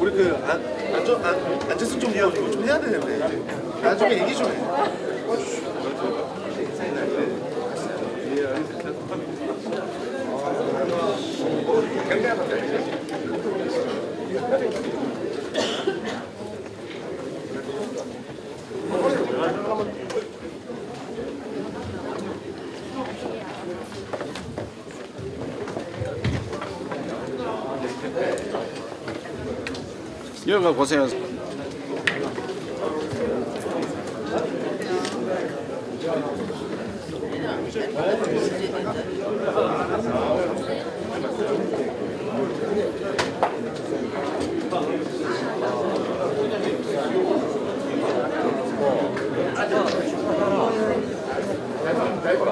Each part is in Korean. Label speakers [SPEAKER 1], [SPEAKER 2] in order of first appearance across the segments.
[SPEAKER 1] 우리 앉아서 좀 이거 좀 해야 되는데 나중에 얘기 좀 해.
[SPEAKER 2] 여기가 고생하셨습니다.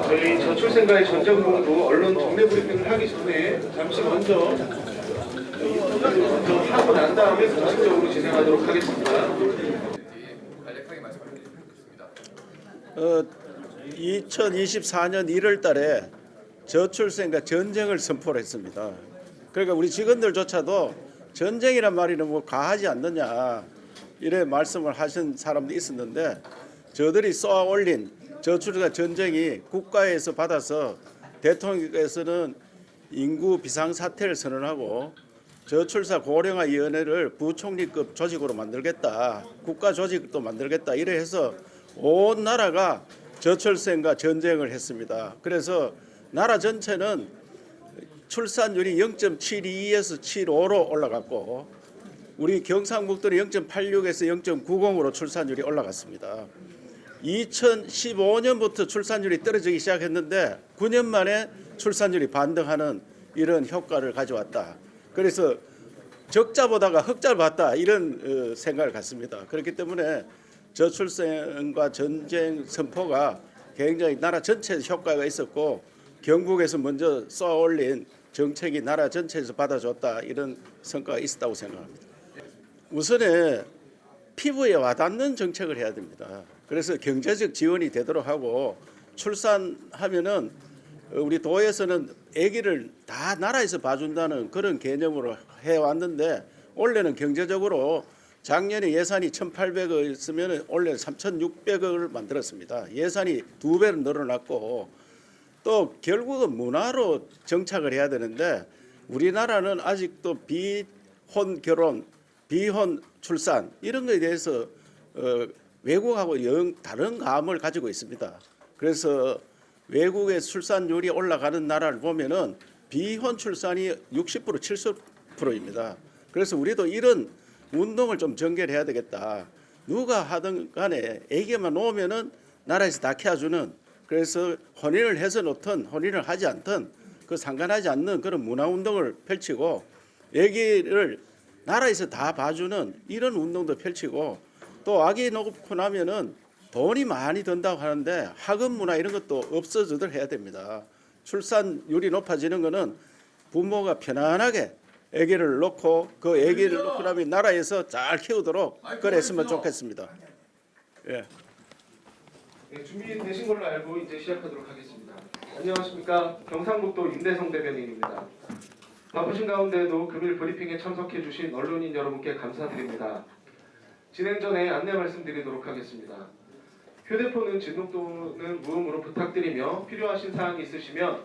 [SPEAKER 3] 저희 저출생과의 전쟁본부 언론 정례 브리핑을 하기 전에 잠시 먼저 하고 난 다음에 공식적으로 진행하도록 하겠습니다.
[SPEAKER 4] 간략하게 말씀드리겠습니다.
[SPEAKER 2] 2024년 1월 달에 저출생과 전쟁을 선포를 했습니다. 그러니까 우리 직원들조차도 전쟁이란 말이 너무 과하지 않느냐 이래 말씀을 하신 사람도 있었는데 저들이 쏘아 올린 저출생과 전쟁이 국가에서 받아서 대통령께서는 인구 비상사태를 선언하고 저출산 고령화위원회를 부총리급 조직으로 만들겠다. 국가 조직도 만들겠다. 이래 해서 온 나라가 저출생과 전쟁을 했습니다. 그래서 나라 전체는 출산율이 0.72에서 7.5로 올라갔고 우리 경상북도는 0.86에서 0.90으로 출산율이 올라갔습니다. 2015년부터 출산율이 떨어지기 시작했는데 9년 만에 출산율이 반등하는 이런 효과를 가져왔다. 그래서 적자보다가 흑자를 봤다 이런 생각을 갖습니다. 그렇기 때문에 저출생과 전쟁 선포가 굉장히 나라 전체에 효과가 있었고 경북에서 먼저 쏘아올린 정책이 나라 전체에서 받아줬다 이런 성과가 있었다고 생각합니다. 우선에 피부에 와닿는 정책을 해야 됩니다. 그래서 경제적 지원이 되도록 하고 출산하면은 우리 도에서는 아기를 다 나라에서 봐준다는 그런 개념으로 해왔는데 올해는 경제적으로 작년에 예산이 1,800억이었으면 올해 3,600억을 만들었습니다. 예산이 2배로 늘어났고 또 결국은 문화로 정착을 해야 되는데 우리나라는 아직도 비혼 결혼, 비혼 출산 이런 것에 대해서 외국하고 영 다른 감을 가지고 있습니다. 그래서 외국의 출산율이 올라가는 나라를 보면은 비혼 출산이 60% 70%입니다. 그래서 우리도 이런 운동을 좀 전개해야 되겠다. 누가 하든 간에 애기만 놓으면은 나라에서 다 키워주는 그래서 혼인을 해서 놓든 혼인을 하지 않든 그 상관하지 않는 그런 문화 운동을 펼치고 애기를 나라에서 다 봐주는 이런 운동도 펼치고 또 아기 놓고 나면은 돈이 많이 든다고 하는데 학업 문화 이런 것도 없어지도록 해야 됩니다. 출산율이 높아지는 것은 부모가 편안하게 아기를 놓고 그 아기를 놓고 나면 나라에서 잘 키우도록 그랬으면 좋겠습니다. 예.
[SPEAKER 3] 네, 준비되신 걸로 알고 이제 시작하도록 하겠습니다. 안녕하십니까. 경상북도 임대성 대변인입니다. 바쁘신 가운데도 금일 브리핑에 참석해 주신 언론인 여러분께 감사드립니다. 진행 전에 안내 말씀드리도록 하겠습니다. 휴대폰은 진동 또는 무음으로 부탁드리며 필요하신 사항이 있으시면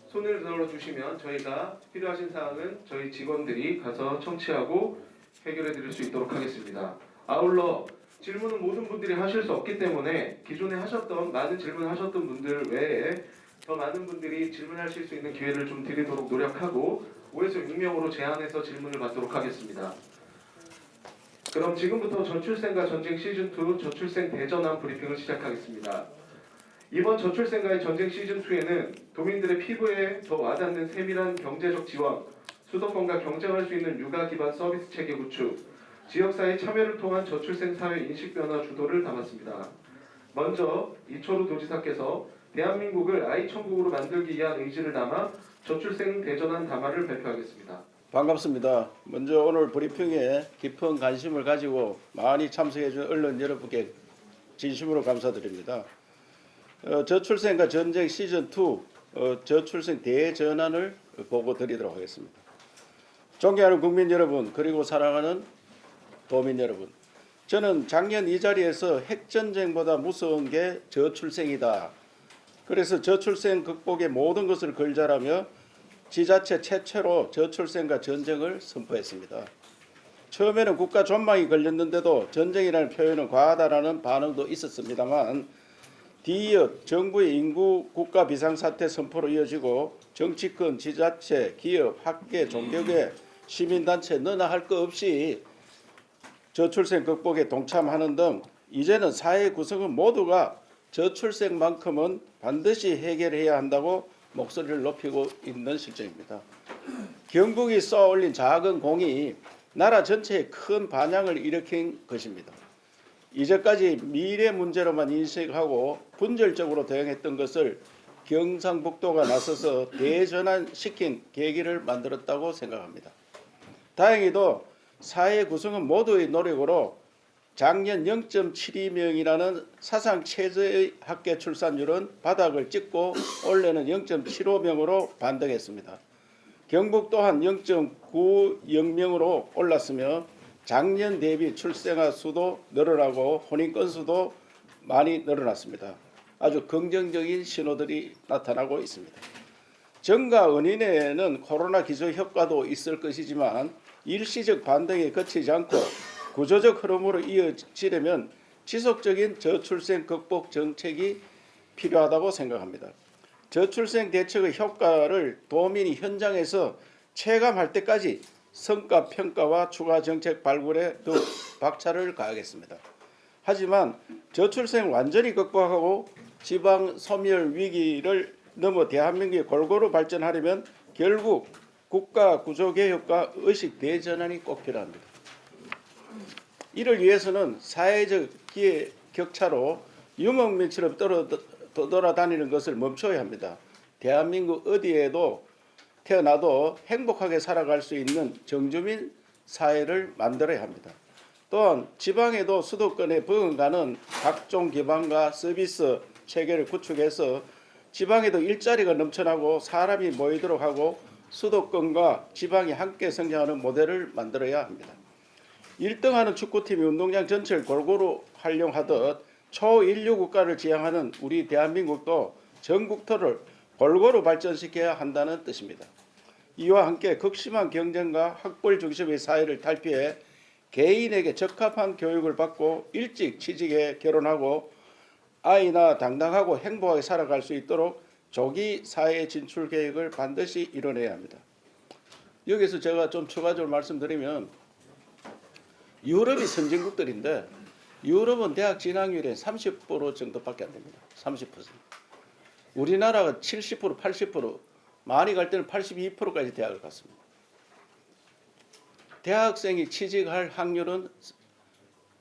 [SPEAKER 3] 손을 들어주시면 저희가 필요하신 사항은 저희 직원들이 가서 청취하고 해결해 드릴 수 있도록 하겠습니다. 아울러 질문은 모든 분들이 하실 수 없기 때문에 기존에 하셨던 많은 질문하셨던 분들 외에 더 많은 분들이 질문하실 수 있는 기회를 좀 드리도록 노력하고 5에서 6명으로 제한해서 질문을 받도록 하겠습니다. 그럼 지금부터 저출생과 전쟁 시즌2 저출생 대전환 브리핑을 시작하겠습니다. 이번 저출생과의 전쟁 시즌2에는 도민들의 피부에 더 와닿는 세밀한 경제적 지원, 수도권과 경쟁할 수 있는 육아 기반 서비스 체계 구축, 지역사회 참여를 통한 저출생 사회 인식 변화 주도를 담았습니다. 먼저 이철우 도지사께서 대한민국을 아이 천국으로 만들기 위한 의지를 담아 저출생 대전환 담화를 발표하겠습니다.
[SPEAKER 2] 반갑습니다. 먼저 오늘 브리핑에 깊은 관심을 가지고 많이 참석해 준 언론 여러분께 진심으로 감사드립니다. 저출생과 전쟁 시즌2 저출생 대전환을 보고 드리도록 하겠습니다. 존경하는 국민 여러분, 그리고 사랑하는 도민 여러분, 저는 작년 이 자리에서 핵전쟁보다 무서운 게 저출생이다. 그래서 저출생 극복의 모든 것을 걸자라며 지자체 최초로 저출생과 전쟁을 선포했습니다. 처음에는 국가 전망이 걸렸는데도 전쟁이라는 표현은 과하다라는 반응도 있었습니다만 뒤이어 정부의 인구 국가 비상사태 선포로 이어지고 정치권, 지자체, 기업, 학계, 종교계, 시민단체 너나 할 것 없이 저출생 극복에 동참하는 등 이제는 사회 구성원 모두가 저출생만큼은 반드시 해결해야 한다고 목소리를 높이고 있는 실정입니다. 경북이 쏘아올린 작은 공이 나라 전체에 큰 반향을 일으킨 것입니다. 이제까지 미래 문제로만 인식하고 분절적으로 대응했던 것을 경상북도가 나서서 대전환시킨 계기를 만들었다고 생각합니다. 다행히도 사회 구성원 모두의 노력으로 작년 0.72명이라는 사상 최저의 학계 출산율은 바닥을 찍고 올해는 0.75명으로 반등했습니다. 경북 또한 0.90명으로 올랐으며 작년 대비 출생아 수도 늘어나고 혼인 건수도 많이 늘어났습니다. 아주 긍정적인 신호들이 나타나고 있습니다. 정가 은인에는 코로나 기저 효과도 있을 것이지만 일시적 반등에 그치지 않고 구조적 흐름으로 이어지려면 지속적인 저출생 극복 정책이 필요하다고 생각합니다. 저출생 대책의 효과를 도민이 현장에서 체감할 때까지 성과 평가와 추가 정책 발굴에 더 박차를 가하겠습니다. 하지만 저출생 완전히 극복하고 지방 소멸 위기를 넘어 대한민국이 골고루 발전하려면 결국 국가 구조개혁과 의식 대전환이 꼭 필요합니다. 이를 위해서는 사회적 기회 격차로 유목민처럼 떠돌아다니는 것을 멈춰야 합니다. 대한민국 어디에도 태어나도 행복하게 살아갈 수 있는 정주민 사회를 만들어야 합니다. 또한 지방에도 수도권에 버금가는 각종 기반과 서비스 체계를 구축해서 지방에도 일자리가 넘쳐나고 사람이 모이도록 하고 수도권과 지방이 함께 성장하는 모델을 만들어야 합니다. 1등하는 축구팀이 운동장 전체를 골고루 활용하듯 초인류 국가를 지향하는 우리 대한민국도 전국토를 골고루 발전시켜야 한다는 뜻입니다. 이와 함께 극심한 경쟁과 학벌 중심의 사회를 탈피해 개인에게 적합한 교육을 받고 일찍 취직해 결혼하고 아이나 당당하고 행복하게 살아갈 수 있도록 조기 사회 진출 계획을 반드시 이뤄내야 합니다. 여기서 제가 좀 추가적으로 말씀드리면 유럽이 선진국들인데 유럽은 대학 진학률이 30% 정도밖에 안 됩니다. 30%. 우리나라가 70%, 80%, 많이 갈 때는 82%까지 대학을 갔습니다. 대학생이 취직할 확률은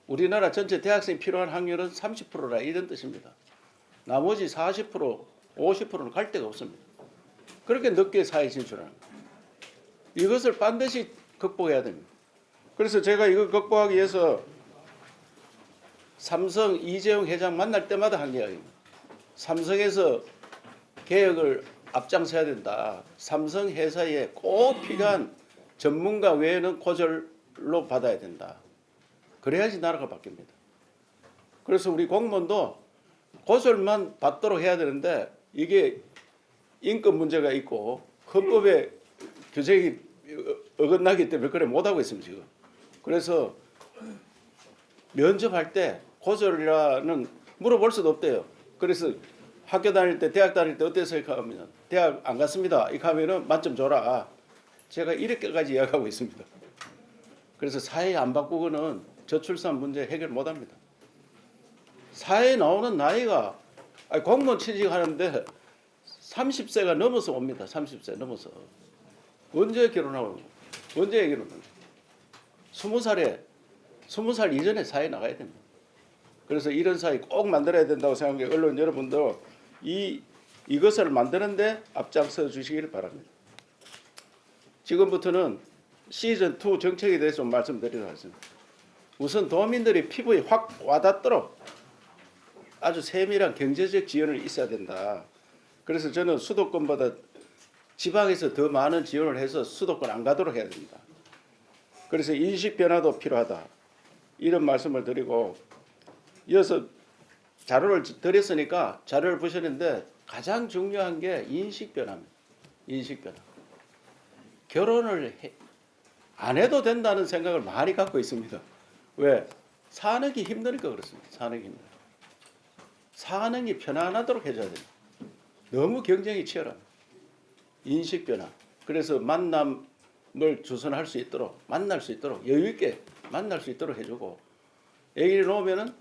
[SPEAKER 2] 우리나라 전체 대학생이 필요한 확률은 30%라 이런 뜻입니다. 나머지 40%, 50%는 갈 데가 없습니다. 그렇게 늦게 사회 진출하는 거예요. 이것을 반드시 극복해야 됩니다. 그래서 제가 이걸 극복하기 위해서 삼성 이재용 회장 만날 때마다 한 이야기입니다. 삼성에서 개혁을 앞장서야 된다. 삼성 회사에 꼭 필요한 전문가 외에는 고졸로 받아야 된다. 그래야지 나라가 바뀝니다. 그래서 우리 공무원도 고졸만 받도록 해야 되는데 이게 인권 문제가 있고 헌법에 규정이 어긋나기 때문에 그래 못하고 있습니다. 지금. 그래서 면접할 때 고졸이라는 물어볼 수도 없대요. 그래서 학교 다닐 때 대학 다닐 때 어땠어요? 하면 대학 안 갔습니다. 이렇게 하면은 만점 줘라. 제가 이렇게까지 이야기하고 있습니다. 그래서 사회 안 바꾸고는 저출산 문제 해결 못합니다. 사회에 나오는 나이가 공무원 취직하는데 30세가 넘어서 옵니다. 30세 넘어서. 언제 결혼하고 언제 결혼하고 20살 이전에 사회에 나가야 됩니다. 그래서 이런 사회 꼭 만들어야 된다고 생각해요. 언론 여러분도 이것을 만드는데 앞장서 주시기를 바랍니다. 지금부터는 시즌 2 정책에 대해서 좀 말씀드리도록 하겠습니다. 우선 도민들이 피부에 확 와닿도록 아주 세밀한 경제적 지원을 있어야 된다. 그래서 저는 수도권보다 지방에서 더 많은 지원을 해서 수도권 안 가도록 해야 된다. 그래서 인식 변화도 필요하다. 이런 말씀을 드리고 이어서 자료를 드렸으니까 자료를 보셨는데 가장 중요한 게 인식 변화입니다. 인식 변화. 결혼을 안 해도 된다는 생각을 많이 갖고 있습니다. 왜? 사는 게 힘드니까 그렇습니다. 사는 게 힘들어요. 사는 게 편안하도록 해줘야 됩니다. 너무 경쟁이 치열합니다. 인식 변화. 그래서 만남을 주선할 수 있도록, 만날 수 있도록, 여유 있게 만날 수 있도록 해주고, 아기를 놓으면은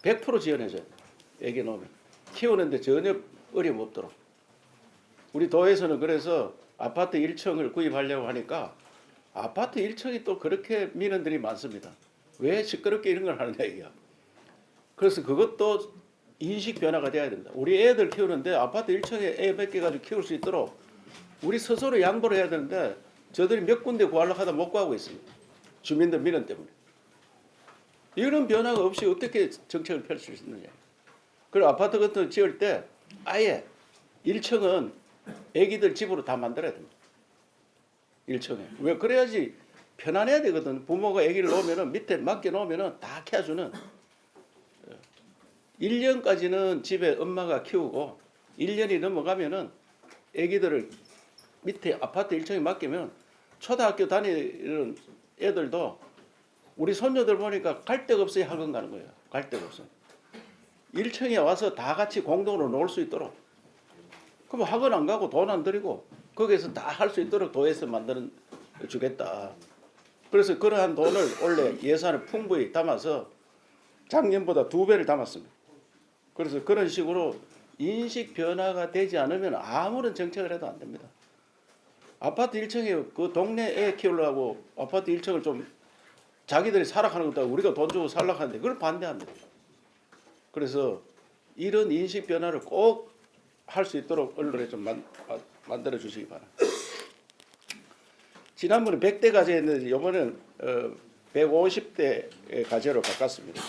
[SPEAKER 2] 100% 지원해줘야 돼요. 아기 놓으면. 키우는데 전혀 어려움 없도록. 우리 도에서는 그래서 아파트 1층을 구입하려고 하니까 아파트 1층이 또 그렇게 민원들이 많습니다. 왜 시끄럽게 이런 걸 하느냐 이게야. 그래서 그것도 인식 변화가 돼야 된다. 우리 애들 키우는데 아파트 1층에 애 몇 개 가지고 키울 수 있도록 우리 스스로 양보를 해야 되는데 저들이 몇 군데 구하려고 하다 못 구하고 있습니다. 주민들 민원 때문에. 이런 변화가 없이 어떻게 정책을 펼칠 수 있느냐. 그리고 아파트 같은 거 지을 때 아예 1층은 애기들 집으로 다 만들어야 됩니다. 1층에. 왜? 그래야지 편안해야 되거든. 부모가 애기를 놓으면은 밑에 맡겨 놓으면은 다 키워주는. 1년까지는 집에 엄마가 키우고 1년이 넘어가면은 애기들을 밑에 아파트 1층에 맡기면 초등학교 다니는 애들도 우리 손녀들 보니까 갈 데가 없어야 학원 가는 거예요. 갈 데가 없어. 1층에 와서 다 같이 공동으로 놀 수 있도록. 그럼 학원 안 가고 돈 안 들이고 거기에서 다 할 수 있도록 도에서 만들어 주겠다. 그래서 그러한 돈을 원래 예산을 풍부히 담아서 작년보다 2배를 담았습니다. 그래서 그런 식으로 인식 변화가 되지 않으면 아무런 정책을 해도 안 됩니다. 아파트 1층에 그 동네 애 키우려고 아파트 1층을 좀 자기들이 살아가는 것도 우리가 돈 주고 살려고 하는데 그걸 반대합니다. 그래서 이런 인식 변화를 꼭 할 수 있도록 언론에 좀 만들어 주시기 바랍니다. 지난번에 100대 과제였는데 이번에는 150대 과제로 바꿨습니다.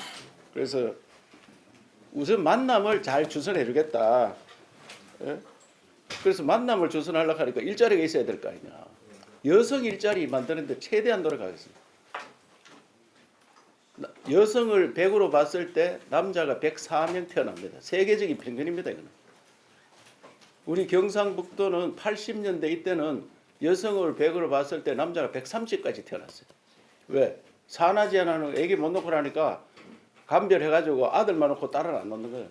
[SPEAKER 2] 그래서 우선 만남을 잘 주선해 주겠다. 그래서 만남을 주선하려고 하니까 일자리가 있어야 될 거 아니냐. 여성 일자리 만드는데 최대한 노력하겠습니다. 여성을 100으로 봤을 때 남자가 104명 태어납니다. 세계적인 평균입니다. 이거는. 우리 경상북도는 80년대 이때는 여성을 100으로 봤을 때 남자가 130까지 태어났어요. 왜? 산하제한하는 애기 못 놓고 나니까 감별해가지고 아들만 놓고 딸을 안 놓는 거예요.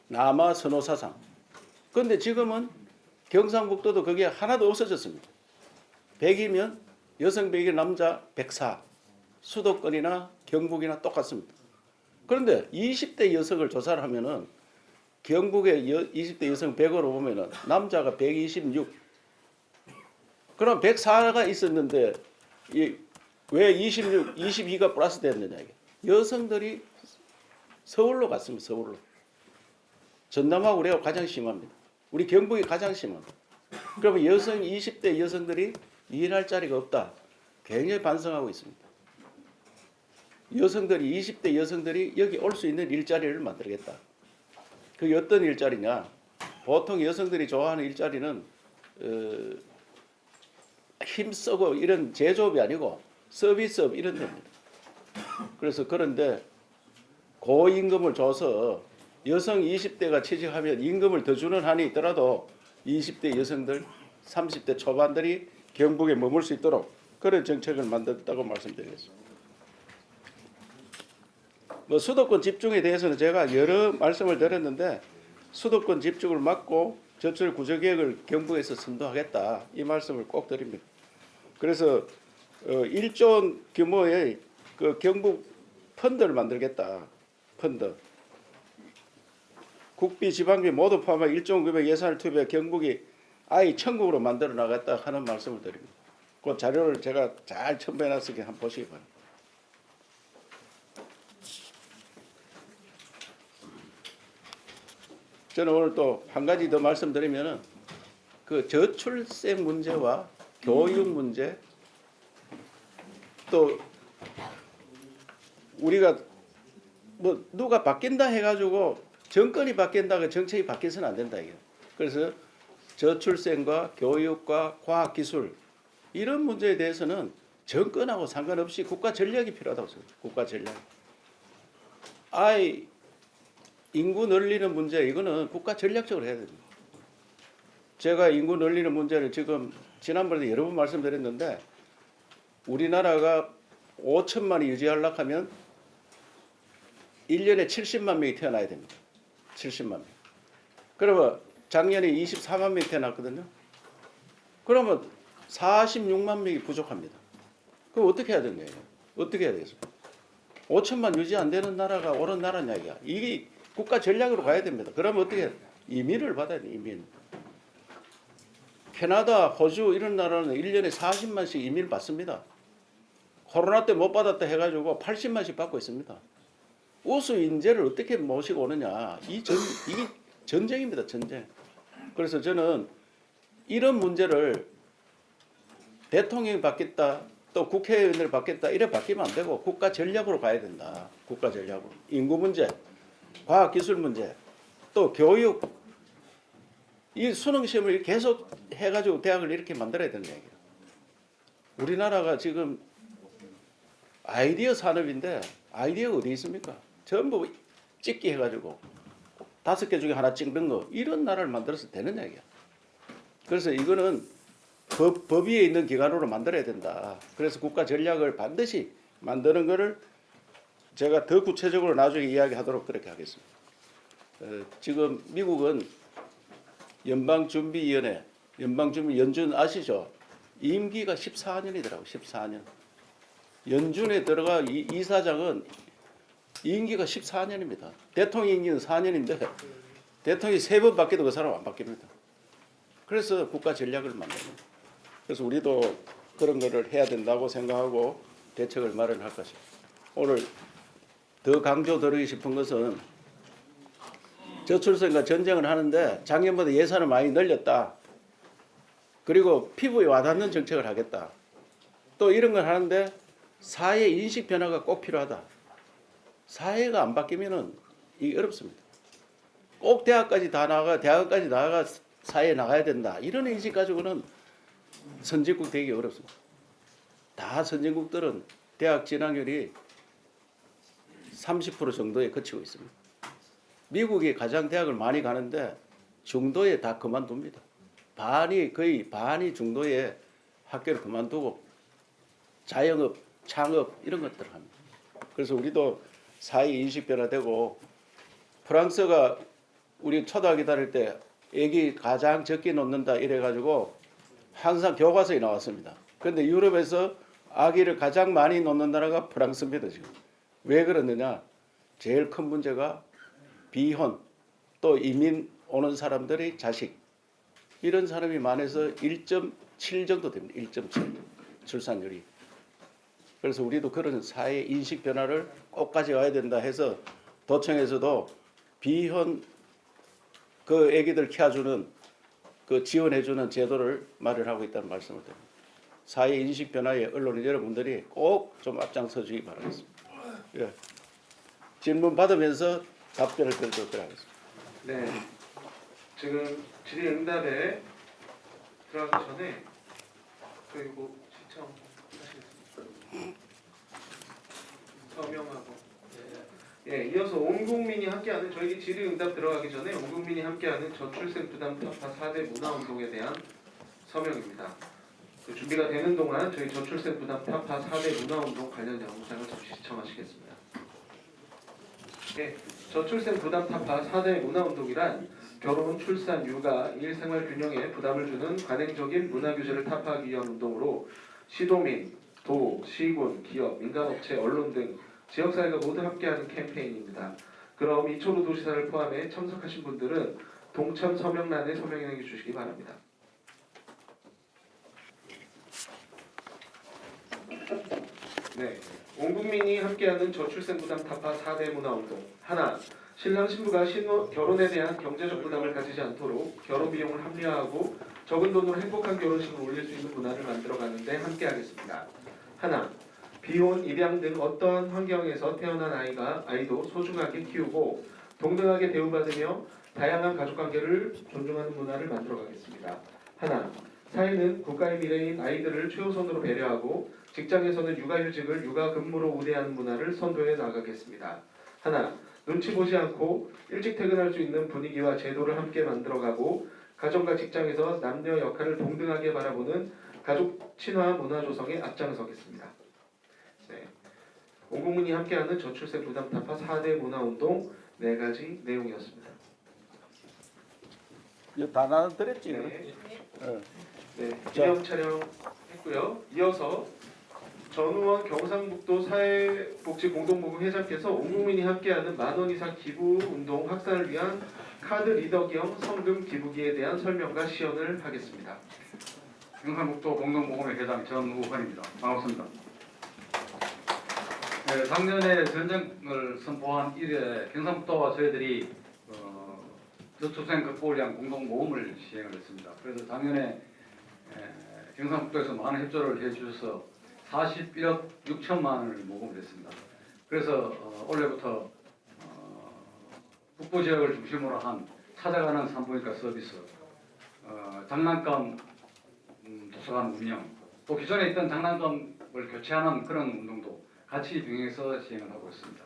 [SPEAKER 2] 남아 선호사상. 그런데 지금은 경상북도도 그게 하나도 없어졌습니다. 100이면 여성 100이 남자 104. 수도권이나 경북이나 똑같습니다. 그런데 20대 여성을 조사를 하면은 경북의 20대 여성 100으로 보면은 남자가 126. 그럼 104가 있었는데 왜 26, 22가 플러스 됐느냐 이게. 여성들이 서울로 갔습니다. 서울로. 전남하고 우리가 가장 심합니다. 우리 경북이 가장 심합니다. 그러면 20대 여성들이 일할 자리가 없다. 굉장히 반성하고 있습니다. 20대 여성들이 여기 올 수 있는 일자리를 만들겠다. 그게 어떤 일자리냐? 보통 여성들이 좋아하는 일자리는 힘쓰고 이런 제조업이 아니고 서비스업 이런 데입니다. 그래서 그런데 고임금을 줘서 여성 20대가 취직하면 임금을 더 주는 한이 있더라도 20대 여성들, 30대 초반들이 경북에 머물 수 있도록 그런 정책을 만들었다고 말씀드리겠습니다. 수도권 집중에 대해서는 제가 여러 말씀을 드렸는데 수도권 집중을 막고 저출 구조개혁을 경북에서 선도하겠다 이 말씀을 꼭 드립니다. 그래서 1조 원 규모의 그 경북 펀드를 만들겠다. 펀드. 국비, 지방비 모두 포함한 1조 원 규모의 예산을 투입해 경북이 아예 천국으로 만들어 나갔다 하는 말씀을 드립니다. 그 자료를 제가 잘 첨부해 놨으니까 한번 보시기 바랍니다. 저는 오늘 또 한 가지 더 말씀드리면은 그 저출생 문제와 교육 문제, 또 우리가 뭐 누가 바뀐다 해가지고 정권이 바뀐다고 정책이 바뀌어서는 안 된다 이게. 그래서 저출생과 교육과 과학기술 이런 문제에 대해서는 정권하고 상관없이 국가 전략이 필요하다고 생각해요. 국가 전략. 아이 인구 늘리는 문제 이거는 국가 전략적으로 해야 됩니다. 제가 인구 늘리는 문제를 지금 지난번에 여러 번 말씀드렸는데 우리나라가 5천만이 유지하려고 하면 1년에 70만 명이 태어나야 됩니다. 70만 명. 그러면 작년에 24만 명이 태어났거든요. 그러면 46만 명이 부족합니다. 그럼 어떻게 해야 되는 거예요? 어떻게 해야 되겠어요? 5천만 유지 안 되는 나라가 옳은 나라냐 이게. 이게 국가 전략으로 가야 됩니다. 그러면 어떻게 해야 돼요? 이민을 받아야 돼요. 이민. 캐나다, 호주 이런 나라는 1년에 40만씩 이민을 받습니다. 코로나 때 못 받았다 해가지고 80만씩 받고 있습니다. 우수 인재를 어떻게 모시고 오느냐. 이게 전쟁입니다. 전쟁. 그래서 저는 이런 문제를 대통령이 받겠다 또 국회의원을 받겠다 이래 바뀌면 안 되고 국가 전략으로 가야 된다. 국가 전략으로. 인구 문제, 과학기술 문제, 또 교육 이 수능 시험을 계속 해가지고 대학을 이렇게 만들어야 되는 얘기예요. 우리나라가 지금 아이디어 산업인데 아이디어가 어디 있습니까? 전부 찍기 해가지고 5개 중에 하나 찍는 거 이런 나라를 만들어서 되는 얘기야. 그래서 이거는 법 위에 있는 기관으로 만들어야 된다. 그래서 국가 전략을 반드시 만드는 거를 제가 더 구체적으로 나중에 이야기하도록 그렇게 하겠습니다. 지금 미국은 연방준비위원회, 연준 아시죠? 임기가 14년이더라고. 14년. 연준에 들어가 이사장은 임기가 14년입니다. 대통령 임기는 4년인데 대통령이 3번 바뀌어도 그 사람 안 바뀝니다. 그래서 국가 전략을 만듭니다. 그래서 우리도 그런 거를 해야 된다고 생각하고 대책을 마련할 것입니다. 오늘 더 강조드리고 싶은 것은 저출생과 전쟁을 하는데 작년보다 예산을 많이 늘렸다. 그리고 피부에 와닿는 정책을 하겠다. 또 이런 걸 하는데 사회 인식 변화가 꼭 필요하다. 사회가 안 바뀌면은 이게 어렵습니다. 꼭 대학까지 나가 사회에 나가야 된다. 이런 인식 가지고는 선진국 되기 어렵습니다. 다 선진국들은 대학 진학률이 30% 정도에 그치고 있습니다. 미국이 가장 대학을 많이 가는데 중도에 다 그만둡니다. 거의 반이 중도에 학교를 그만두고 자영업, 창업 이런 것들을 합니다. 그래서 우리도 사회 인식 변화되고 프랑스가 우리 초등학교 다닐 때 애기 가장 적게 놓는다 이래가지고 항상 교과서에 나왔습니다. 그런데 유럽에서 아기를 가장 많이 놓는 나라가 프랑스입니다. 지금. 왜 그러느냐? 제일 큰 문제가 비혼 또 이민 오는 사람들의 자식 이런 사람이 많아서 1.7 정도 됩니다. 1.7 출산율이. 그래서 우리도 그런 사회 인식 변화를 꼭 가져와야 된다 해서 도청에서도 비혼 그 애기들 키워주는 그 지원해주는 제도를 마련하고 있다는 말씀을 드립니다. 사회 인식 변화에 언론인 여러분들이 꼭 좀 앞장서 주기 바라겠습니다. 예. 질문 받으면서 답변을 드리도록 하겠습니다.
[SPEAKER 3] 네. 지금 질의응답에 들어가기 전에 그리고 시청하시겠습니다. 서명하고. 예, 이어서 온 국민이 함께하는 저희 질의응답 들어가기 전에 온 국민이 함께하는 저출생 부담 타파 4대 문화운동에 대한 서명입니다. 그 준비가 되는 동안 저희 저출생 부담 타파 4대 문화운동 관련 영상을 잠시 시청하시겠습니다. 네, 저출생 부담 타파 4대 문화운동이란 결혼, 출산, 육아, 일생활 균형에 부담을 주는 관행적인 문화 규제를 타파하기 위한 운동으로 시도민, 도, 시군, 기업, 민간업체, 언론 등 지역사회가 모두 함께하는 캠페인입니다. 그럼 이초로 도시사를 포함해 참석하신 분들은 동참 서명란에 서명해 주시기 바랍니다. 네, 온 국민이 함께하는 저출생 부담 타파 4대 문화운동. 하나, 신랑 신부가 결혼에 대한 경제적 부담을 가지지 않도록 결혼 비용을 합리화하고 적은 돈으로 행복한 결혼식을 올릴 수 있는 문화를 만들어가는 데 함께하겠습니다. 하나, 비혼, 입양 등 어떠한 환경에서 태어난 아이도 소중하게 키우고 동등하게 대우받으며 다양한 가족관계를 존중하는 문화를 만들어가겠습니다. 하나, 사회는 국가의 미래인 아이들을 최우선으로 배려하고 직장에서는 육아휴직을 육아근무로 우대하는 문화를 선도해 나가겠습니다. 하나, 눈치 보지 않고 일찍 퇴근할 수 있는 분위기와 제도를 함께 만들어가고 가정과 직장에서 남녀 역할을 동등하게 바라보는 가족 친화 문화 조성에 앞장서겠습니다. 네. 온 국민이 함께하는 저출생 부담 타파 4대 문화운동 4가지 내용이었습니다.
[SPEAKER 2] 이거 다 나눠드렸지.
[SPEAKER 3] 네.
[SPEAKER 2] 어.
[SPEAKER 3] 네, 기념 촬영했고요. 이어서 전우원 경상북도 사회복지공동모금 회장께서 온 국민이 함께하는 10,000원 이상 기부 운동 확산을 위한 카드 리더 겸 성금 기부기에 대한 설명과 시연을 하겠습니다.
[SPEAKER 5] 경상북도 공동모금회 회장 전우환입니다. 반갑습니다. 네, 작년에 전쟁을 선포한 이래 경상북도와 저희들이 저출생 극복을 위한 공동모금을 시행을 했습니다. 그래서 작년에 경상북도에서 많은 협조를 해주셔서 41억 6천만 원을 모금을 했습니다. 그래서 올해부터 북부 지역을 중심으로 한 찾아가는 산부인과 서비스, 장난감 도서관 운영, 또 기존에 있던 장난감을 교체하는 그런 운동도 같이 병행해서 시행을 하고 있습니다.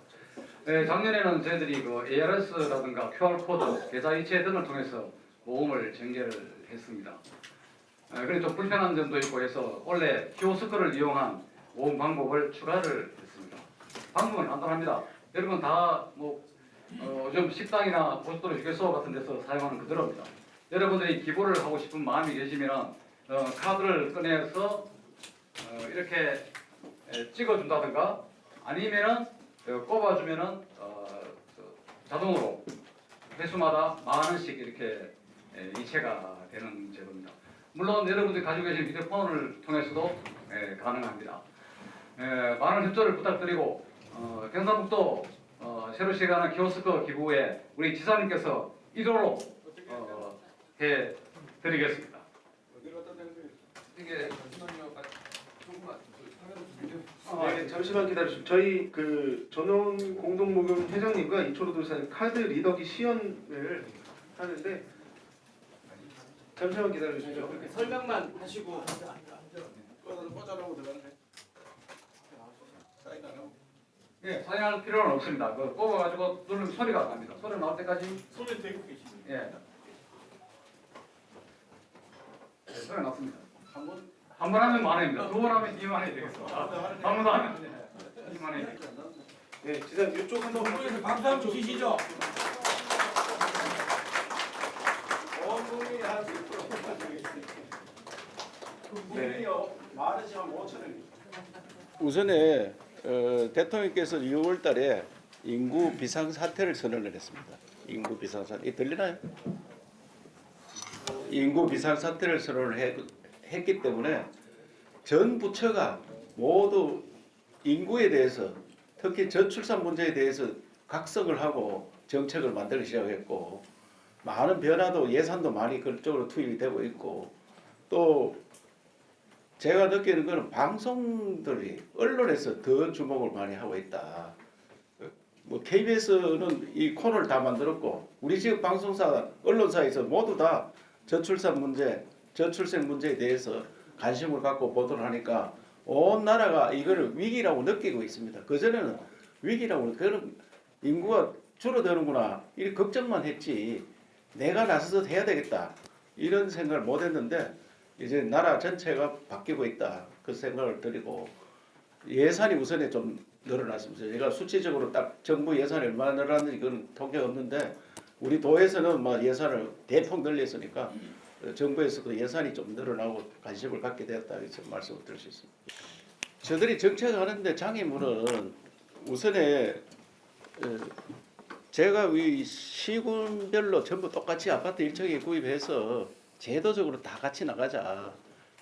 [SPEAKER 5] 작년에는 저희들이 그 ARS라든가 QR코드, 계좌 이체 등을 통해서 모금을 전개를 했습니다. 그래 좀 불편한 점도 있고 해서 원래 키오스크를 이용한 모금 방법을 추가를 했습니다. 방법은 간단합니다. 여러분 다 요즘 식당이나 고속도로 휴게소 같은 데서 사용하는 그대로입니다. 여러분들이 기부를 하고 싶은 마음이 계시면 카드를 꺼내서 이렇게 찍어준다든가 아니면은 꼽아주면은 자동으로 회수마다 10,000원씩 이렇게 이체가 되는 제도입니다. 물론 여러분들이 가지고 계신 휴대폰을 통해서도 가능합니다. 많은 협조를 부탁드리고 경상북도 새로 시행하는 키오스크 기부에 우리 지사님께서 1호로 해드리겠습니다.
[SPEAKER 4] 이게 잠시만요. 조금만
[SPEAKER 3] 네, 잠시만 기다려주시면 저희 그 전원 공동모금 회장님과 이초로 도사님 카드 리더기 시연을 하는데 잠시만 기다려주시죠.
[SPEAKER 6] 설명만 하시고
[SPEAKER 5] 예, 사용할 필요는 없습니다. 꼽아가지고 누르면 소리가 안 납니다. 소리 나올 때까지
[SPEAKER 6] 손을 대고 계십니다.
[SPEAKER 5] 예. 소리 났습니다. 한 번 하면 10,000원입니다. 2번 하면 2만원이 되겠습니다. 한 번도 하면 2만원이 되겠습니다.
[SPEAKER 3] 네, 지사님 이쪽 한번
[SPEAKER 6] 국민에서 박수 한번 주시죠. 온 국민이 할수 있도록 부탁드리겠습니다. 국민이요 많으시면 5,000원입니다.
[SPEAKER 2] 우선에 대통령께서 6월 달에 인구 비상사태를 선언을 했습니다. 인구 비상사태. 이 들리나요? 인구 비상사태를 선언을 했기 때문에 전 부처가 모두 인구에 대해서 특히 저출산 문제에 대해서 각성을 하고 정책을 만들기 시작했고 많은 변화도 예산도 많이 그쪽으로 투입이 되고 있고 또 제가 느끼는 것은 방송들이 언론에서 더 주목을 많이 하고 있다. KBS는 이 코너를 다 만들었고 우리 지역 방송사 언론사에서 모두 다 저출산 문제, 저출생 문제에 대해서 관심을 갖고 보도를 하니까 온 나라가 이거를 위기라고 느끼고 있습니다. 그전에는 위기라고 그런 인구가 줄어드는구나 이 걱정만 했지 내가 나서서 해야 되겠다 이런 생각을 못 했는데 이제 나라 전체가 바뀌고 있다 그 생각을 드리고 예산이 우선에 좀 늘어났습니다. 제가 수치적으로 딱 정부 예산이 얼마나 늘어났는지 그건 통계가 없는데 우리 도에서는 뭐 예산을 대폭 늘렸으니까 정부에서도 예산이 좀 늘어나고 관심을 갖게 되었다 이렇게 말씀을 드릴 수 있습니다. 저들이 정책하는데 장애물은 우선에 제가 이 시군별로 전부 똑같이 아파트 일정에 구입해서 제도적으로 다 같이 나가자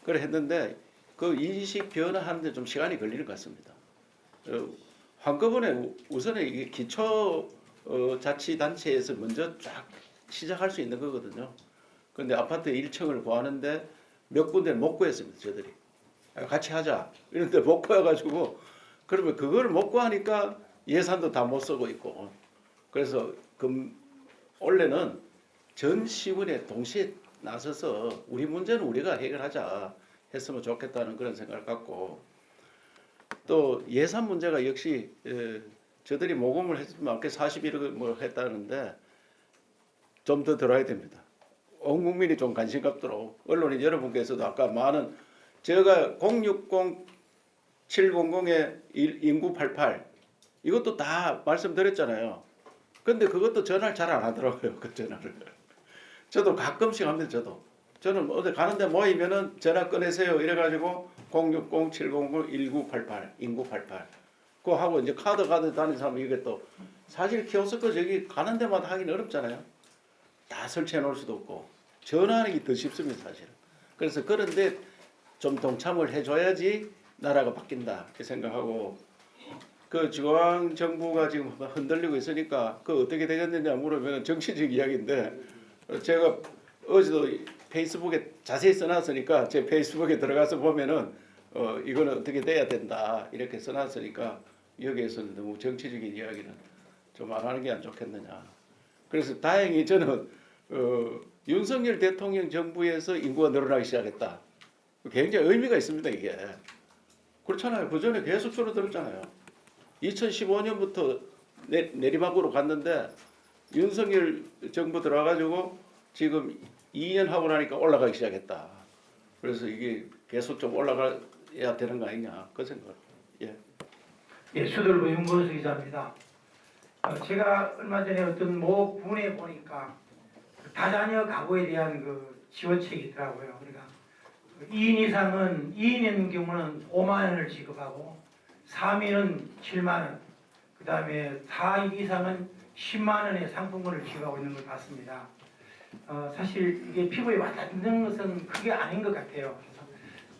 [SPEAKER 2] 그래 했는데 그 인식 변화하는데 좀 시간이 걸리는 것 같습니다. 한꺼번에 우선에 이게 기초 자치단체에서 먼저 쫙 시작할 수 있는 거거든요. 그런데 아파트 1층을 구하는데 몇 군데 못 구했습니다. 저들이 같이 하자 이런데 못 구해가지고 그러면 그걸 못 구하니까 예산도 다 못 쓰고 있고. 그래서 원래는 전 시군에 동시에 나서서 우리 문제는 우리가 해결하자 했으면 좋겠다는 그런 생각을 갖고, 또 예산 문제가 역시 저들이 모금을 했으면 41억 뭐 했다는데 좀 더 들어야 됩니다. 온 국민이 좀 관심 갖도록 언론인 여러분께서도 아까 많은 제가 060 700에 인구 88 이것도 다 말씀드렸잖아요. 근데 그것도 전화를 잘 안 하더라고요. 그 전화를. 저도 가끔씩 합니다. 저는 어디 가는데 모이면은 전화 꺼내세요. 이래가지고 060 700 1988 인구 88 그거 하고 이제 카드 다니는 사람 이게 또 사실 키오스크 저기 가는 데마다 하기는 어렵잖아요. 다 설치해 놓을 수도 없고 전화하는 게 더 쉽습니다. 사실은. 그래서 그런데 좀 동참을 해줘야지 나라가 바뀐다 이렇게 생각하고, 그 중앙 정부가 지금 흔들리고 있으니까 그 어떻게 되겠느냐 물으면 정치적 이야기인데, 제가 어제도 페이스북에 자세히 써놨으니까 제 페이스북에 들어가서 보면은 이거는 어떻게 돼야 된다 이렇게 써놨으니까 여기에서는 너무 정치적인 이야기는 좀 안 하는 게 안 좋겠느냐. 그래서 다행히 저는 윤석열 대통령 정부에서 인구가 늘어나기 시작했다. 굉장히 의미가 있습니다 이게. 그렇잖아요. 그 전에 계속 줄어들었잖아요. 2015년부터 내리막으로 갔는데 윤석열 정부 들어와가지고 지금 2년 하고 나니까 올라가기 시작했다. 그래서 이게 계속 좀 올라가야 되는 거 아니냐 그 생각. 예.
[SPEAKER 7] 예, 수돌부 윤건수 기자입니다. 제가 얼마 전에 어떤 모 군에 보니까 다자녀 가구에 대한 그 지원책이 있더라고요. 그러니까 2인 이상은 2인인 경우는 5만 원을 지급하고 3인은 7만 원, 그 다음에 4인 이상은 10만 원의 상품권을 지급하고 있는 걸 봤습니다. 사실 이게 피부에 와닿는 것은 그게 아닌 것 같아요.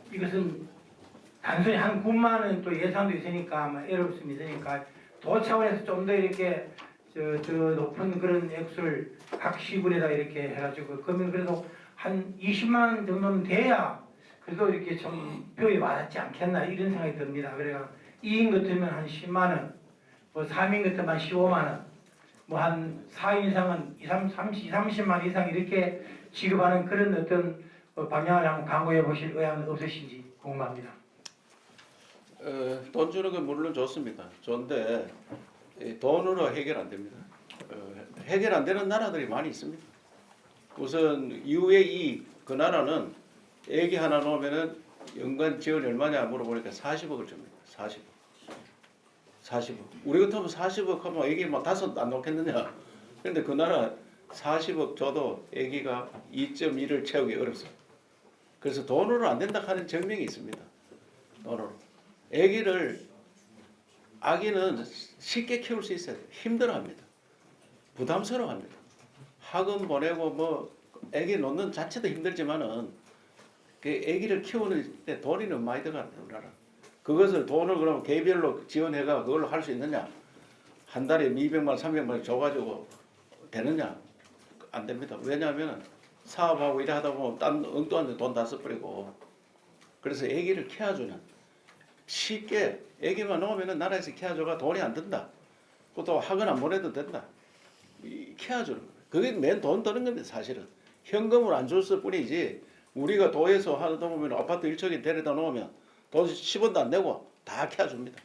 [SPEAKER 7] 그래서 이것은 단순히 한 군만은 또 예산도 있으니까 아마 에러스이 있으니까 도 차원에서 좀 더 이렇게 더 높은 그런 액수를 각 시군에다 이렇게 해가지고 그러면 그래도 한 20만 원 정도는 돼야 그래도 이렇게 좀 뼈에 와닿지 않겠나 이런 생각이 듭니다. 그래가 2인 같으면 한 10만 원, 뭐 3인 같으면 한 15만 원, 뭐 한 4인 이상은 30만 이상 이렇게 지급하는 그런 어떤 방향을 한번 강구해 보실 의향은 없으신지 궁금합니다.
[SPEAKER 2] 돈 주는 건 물론 좋습니다. 좋은데 돈으로 해결 안 됩니다. 해결 안 되는 나라들이 많이 있습니다. 우선 UAE 그 나라는 애기 하나 놓으면은 연간 지원이 얼마냐 물어보니까 40억을 줍니다. 40억. 우리 같으면 40억 하면 애기 막 5 안 놓겠느냐. 그런데 그 나라 40억 줘도 애기가 2.1을 채우기 어렵습니다. 그래서 돈으로 안 된다 하는 증명이 있습니다. 돈으로. 아기는 쉽게 키울 수 있어요. 힘들어합니다. 부담스러워합니다. 학원 보내고 뭐 아기 놓는 자체도 힘들지만은 그 아기를 키우는 데 돈이 너무 많이 들어간다 우리나라. 그것을 돈을 그러면 개별로 지원해가 그걸로 할 수 있느냐? 한 달에 200만 원, 300만 원 줘가지고 되느냐? 안 됩니다. 왜냐하면 사업하고 일을 하다 보면 딴 엉뚱한 데 돈 다 써버리고. 그래서 아기를 키워주는 쉽게 아기만 놓으면 나라에서 키워줘가 돈이 안 든다. 또 학원 안 보내도 된다. 키워주는 거예요. 그게 맨 돈 드는 겁니다. 사실은 현금으로 안 줬을 뿐이지 우리가 도에서 하다 보면 아파트 1층에 데려다 놓으면 돈 10원도 안 내고 다 키워줍니다.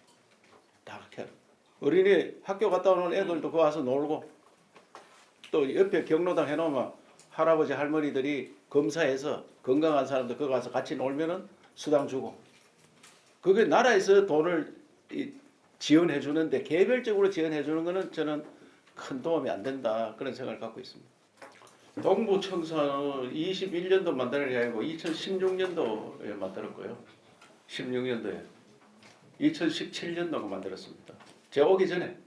[SPEAKER 2] 다 키워. 어린이 학교 갔다 오는 애들도 그 와서 놀고 또 옆에 경로당 해놓으면 할아버지 할머니들이 검사해서 건강한 사람들 거기 가서 같이 놀면은 수당 주고. 그게 나라에서 돈을 지원해 주는데 개별적으로 지원해 주는 거는 저는 큰 도움이 안 된다 그런 생각을 갖고 있습니다. 동부청사는 21년도 만드는 게 아니고 2016년도에 만들었고요. 16년도에 2017년도가 만들었습니다. 제가 오기 전에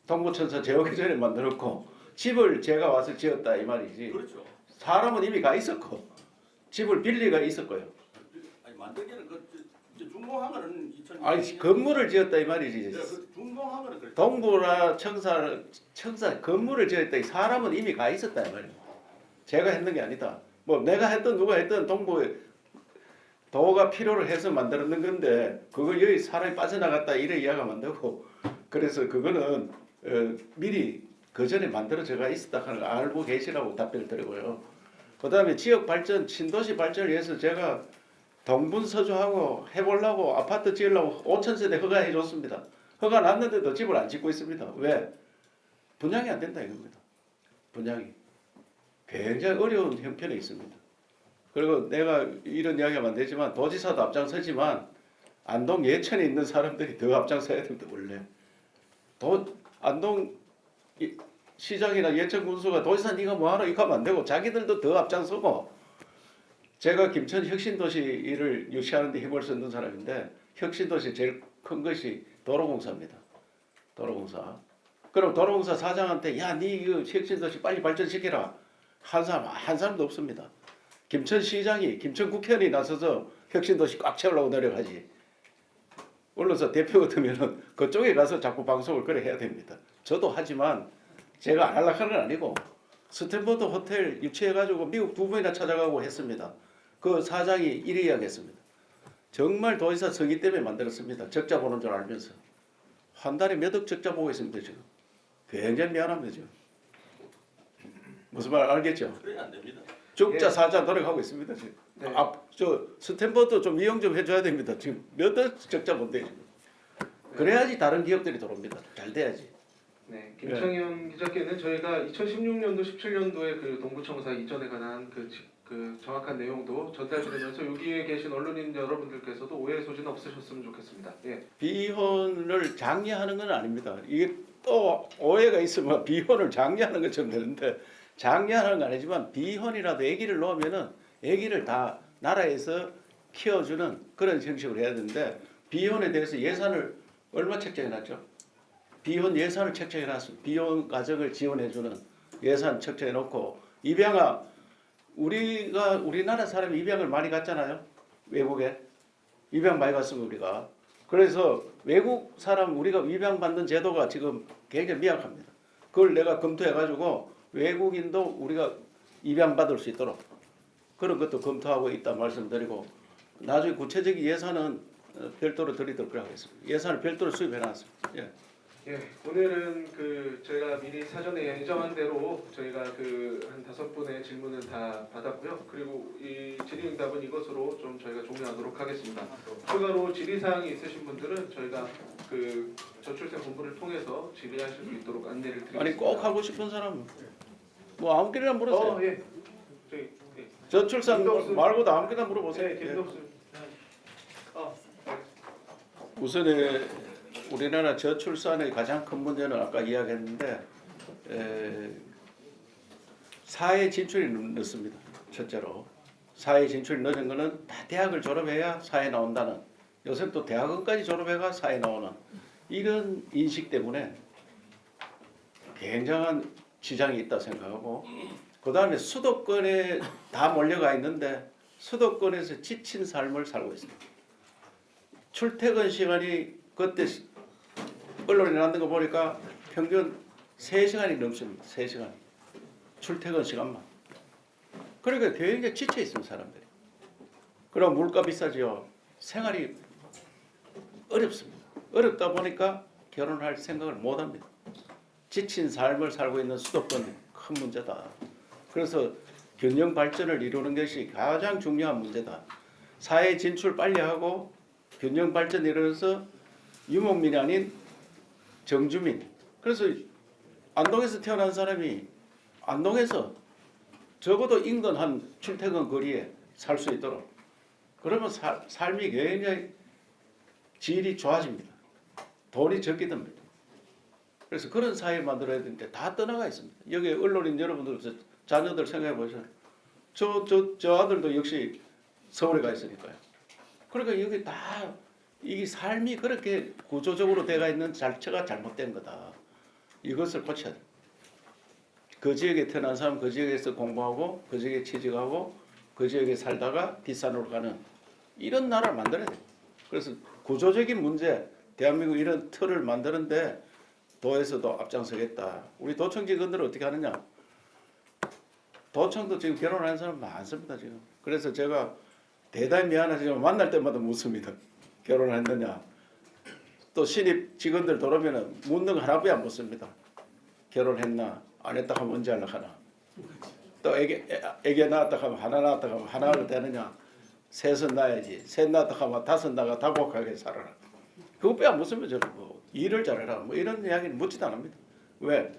[SPEAKER 2] 동부청사 제가 오기 전에 만들었고 집을 제가 와서 지었다 이 말이지.
[SPEAKER 6] 그렇죠.
[SPEAKER 2] 사람은 이미 가 있었고 집을 빌리가 있었고요.
[SPEAKER 6] 아니 만들기는 준공한 거는 2000.
[SPEAKER 2] 아니 건물을 지었다 이 말이지.
[SPEAKER 6] 준공한 거는 그렇죠.
[SPEAKER 2] 동부나 청사 건물을 지었다. 사람은 이미 가 있었다 이 말이에요. 제가 했는 게 아니다. 뭐 내가 했든 누가 했든 도가 필요로 해서 만들었는 건데 그걸 여기 사람이 빠져나갔다 이래 이해가 안 되고 그래서 그거는 미리 그 전에 만들어져가 있었다 하는 걸 알고 계시라고 답변을 드리고요. 그다음에 지역 발전, 신도시 발전을 위해서 제가 동분서주하고 해보려고 아파트 지으려고 5,000세대 허가해 줬습니다. 허가 났는데도 집을 안 짓고 있습니다. 왜? 분양이 안 된다 이겁니다. 분양이 굉장히 어려운 형편에 있습니다. 그리고 내가 이런 이야기하면 안 되지만 도지사도 앞장서지만 안동 예천에 있는 사람들이 더 앞장서야 됩니다. 원래 안동 시장이나 예천 군수가 도지사 네가 뭐하노 이거 하면 안 되고 자기들도 더 앞장서고 제가 김천 혁신도시 일을 유치하는 데 힘을 쓰는 사람인데 혁신도시 제일 큰 것이 도로공사입니다. 도로공사. 그럼 도로공사 사장한테 야, 네 이거 혁신도시 빨리 발전시켜라. 한 사람도 없습니다. 김천시장이 김천 국회의원이 나서서 혁신도시 꽉 채우려고 노력하지. 언론사 대표 같으면은 그쪽에 가서 자꾸 방송을 그래 해야 됩니다. 저도 하지만 제가 안 하려고 하는 건 아니고 스탠퍼드 호텔 유치해가지고 미국 2번이나 찾아가고 했습니다. 그 사장이 이래 이야기했습니다. 정말 도지사 서기 때문에 만들었습니다. 적자 보는 줄 알면서. 한 달에 몇 억 적자 보고 있습니다. 지금. 굉장히 미안합니다. 지금. 무슨 말 알겠죠?
[SPEAKER 6] 그래 안 됩니다.
[SPEAKER 2] 적자 사자 노력하고 있습니다. 지금.
[SPEAKER 3] 네.
[SPEAKER 2] 저 스탠퍼드 좀 이용 좀 해줘야 됩니다. 지금 몇 억 적자 못 돼요. 지금. 그래야지 다른 기업들이 들어옵니다. 잘 돼야지.
[SPEAKER 3] 네, 김창현 기자께는 저희가 2016년도, 17년도에 그 동부청사 이전에 관한 그 정확한 내용도 전달드리면서 여기에 계신 언론인 여러분들께서도 오해 소지는 없으셨으면 좋겠습니다. 예.
[SPEAKER 2] 비혼을 장려하는 건 아닙니다. 이게 또 오해가 있으면 비혼을 장려하는 것처럼 되는데 장려하는 건 아니지만 비혼이라도 아기를 놓으면은 아기를 다 나라에서 키워주는 그런 형식으로 해야 되는데 비혼에 대해서 예산을 얼마 책정해놨죠? 비혼 예산을 책정해놨습니다. 비혼 가정을 지원해주는 예산 책정해놓고 입양아 우리나라 사람이 입양을 많이 갔잖아요. 외국에 입양 많이 갔으면 우리가 그래서 외국 사람 우리가 입양 받는 제도가 지금 굉장히 미약합니다. 그걸 내가 검토해가지고 외국인도 우리가 입양 받을 수 있도록 그런 것도 검토하고 있다 말씀드리고 나중에 구체적인 예산은 별도로 드리도록 하겠습니다. 예산을 별도로 수입해놨습니다. 예.
[SPEAKER 3] 예, 오늘은 저희가 미리 사전에 예정한 대로 저희가 한 5분의 질문을 다 받았고요. 그리고 이 질의응답은 이것으로 좀 저희가 종료하도록 하겠습니다. 추가로 질의사항이 있으신 분들은 저희가 저출생 본부를 통해서 질의하실 수 있도록 안내를 드리겠습니다.
[SPEAKER 2] 아니 꼭 하고 싶은 사람 뭐 아무거나 물으세요.
[SPEAKER 3] 예. 저희 예.
[SPEAKER 2] 저출산
[SPEAKER 3] 김덕수.
[SPEAKER 2] 말고도 아무거나 물어보세요.
[SPEAKER 3] 네, 김덕수.
[SPEAKER 2] 우선에 우리나라 저출산의 가장 큰 문제는 아까 이야기했는데 사회 진출이 늦습니다. 첫째로 사회 진출이 늦은 거는 다 대학을 졸업해야 사회 나온다는 요새 또 대학원까지 졸업해가 사회 나오는 이런 인식 때문에 굉장한 지장이 있다 생각하고 그 다음에 수도권에 다 몰려가 있는데 수도권에서 지친 삶을 살고 있습니다. 출퇴근 시간이 그때 언론에 나왔는 거 보니까 평균 3시간이 넘습니다. 3시간. 출퇴근 시간만. 그러니까 굉장히 지쳐 있습니다. 사람들이. 그럼 물가 비싸죠. 생활이 어렵습니다. 어렵다 보니까 결혼할 생각을 못합니다. 지친 삶을 살고 있는 수도권 큰 문제다. 그래서 균형 발전을 이루는 것이 가장 중요한 문제다. 사회 진출 빨리 하고 균형 발전 이루어서 유목민이 아닌 정주민. 그래서 안동에서 태어난 사람이 안동에서 적어도 인근 한 출퇴근 거리에 살 수 있도록 그러면 삶이 굉장히 질이 좋아집니다. 돈이 적게 듭니다. 그래서 그런 사회 만들어야 되는데 다 떠나가 있습니다. 여기 언론인 여러분들 자녀들 생각해 보세요. 저 아들도 역시 서울에 가 있으니까요. 그러니까 여기 다 이 삶이 그렇게 구조적으로 돼가 있는 자체가 잘못된 거다. 이것을 고쳐야 돼. 그 지역에 태어난 사람 그 지역에서 공부하고 그 지역에 취직하고 그 지역에 살다가 뒷산으로 가는 이런 나라를 만들어야 돼. 그래서 구조적인 문제 대한민국 이런 틀을 만드는데 도에서도 앞장서겠다. 우리 도청 직원들은 어떻게 하느냐. 도청도 지금 결혼하는 사람 많습니다. 지금. 그래서 제가 대단히 미안하지만 만날 때마다 묻습니다. 결혼했느냐. 또 신입 직원들 들어오면 묻는 거 하나밖에 안 묻습니다. 결혼했나 안 했다 하면 언제 하려고 하나. 또 애기 낳았다 하면 하나 낳았다 하면 하나가 되느냐. 셋은 낳아야지. 셋 낳았다 하면 다섯 낳아 다복하게 살아라. 그것뿐이 안 묻습니다. 저는 뭐 일을 잘해라 뭐 이런 이야기는 묻지도 않습니다. 왜?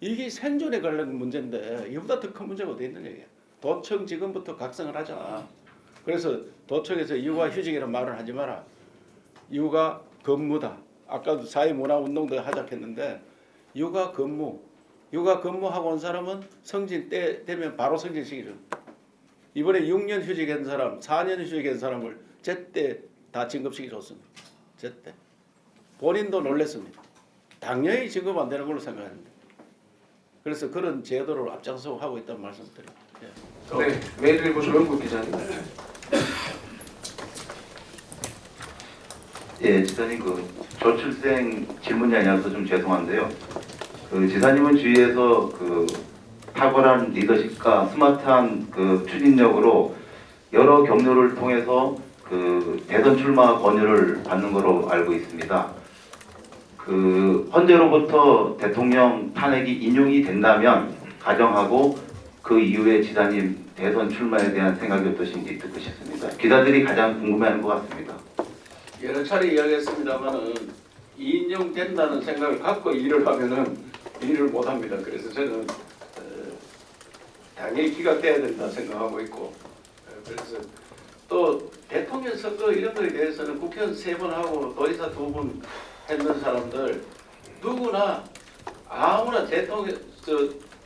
[SPEAKER 2] 이게 생존에 관련 문제인데 이보다 더 큰 문제가 어디 있는 얘기야. 도청 지금부터 각성을 하자. 그래서 도청에서 육아휴직이라는 말을 하지 마라. 육아 근무다. 아까도 사회문화운동도 하자 했는데 육아 근무하고 온 사람은 성진 때 되면 바로 성진시키죠. 이번에 6년 휴직한 사람, 4년 휴직한 사람을 제때 다 진급시켜줬습니다. 제때. 본인도 놀랐습니다. 당연히 진급 안 되는 걸로 생각하는데. 그래서 그런 제도를 앞장서 하고 있다는 말씀드립니다. 예.
[SPEAKER 3] 네, 메일일보 조영국 기자님.
[SPEAKER 8] 예, 지사님 그 저출생 질문이 아니라서 좀 죄송한데요. 그 지사님은 주위에서 그 탁월한 리더십과 스마트한 그 추진력으로 여러 경로를 통해서 그 대선 출마 권유를 받는 것으로 알고 있습니다. 그 헌재로부터 대통령 탄핵이 인용이 된다면 가정하고 그 이후에 지사님 대선 출마에 대한 생각이 어떠신지 듣고 싶습니다. 기자들이 가장 궁금해하는 것 같습니다.
[SPEAKER 2] 여러 차례 이야기했습니다만은 인용된다는 생각을 갖고 일을 하면은 일을 못 합니다. 그래서 저는 당연히 기각돼야 된다 생각하고 있고 그래서 또 대통령 선거 이런 거에 대해서는 국회의원 3번 하고 도지사 2번 했는 사람들 누구나 아무나 대통령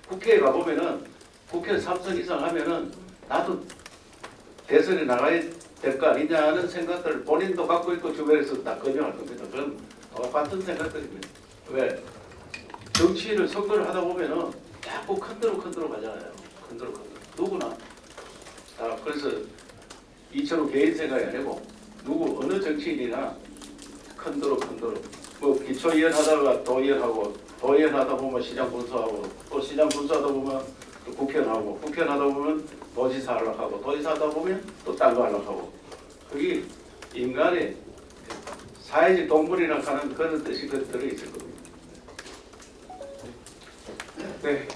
[SPEAKER 2] 국회에 가보면은 국회 3선 이상 하면은 나도 대선에 나가야 될 거 아니냐는 생각들을 본인도 갖고 있고 주변에서 다 권유할 겁니다. 그건 똑같은 생각들입니다. 왜? 정치인을 선거를 하다 보면은 자꾸 큰대로 가잖아요. 큰대로. 누구나. 그래서 이처럼 개인 생각이 아니고 누구 어느 정치인이나 큰대로. 뭐 기초위원 하다가 도의원 하다 보면 시장 군수하고 또 시장 군수하다 보면 또 국회의원 하고 국회의원 하다 보면 도지사 하려고 하고 도지사 하다 보면 또 딴 거 하려고 하고 그게 인간의 사회적 동물이라 하는 그런 뜻이 들어있을 겁니다.
[SPEAKER 3] 네,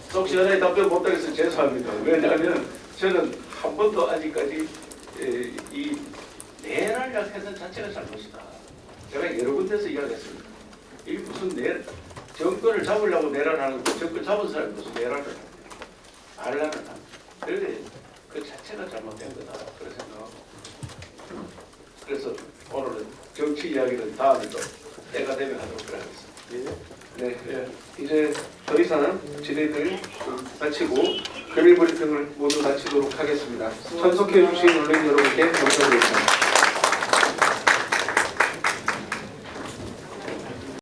[SPEAKER 2] 속 시원하게 답변 못하겠어서 죄송합니다. 왜냐하면 저는 한 번도 아직까지 이 내란을 약했는 자체가 잘못이다. 제가 여러 군데서 이야기했습니다. 이게 무슨 정권을 잡으려고 내란하는 거 정권 잡은 사람이 무슨 내란을 합니까? 반란을 합니다. 그런데 그 자체가 잘못된 거다. 그런 생각하고 그래서 오늘은 정치 이야기는 다음에 또 때가 되면 하도록 하겠습니다.
[SPEAKER 3] 네, 이제 더 이상 질의를 마치고 금일 브리핑을 모두 마치도록 하겠습니다. 참석해 주신 언론 여러분께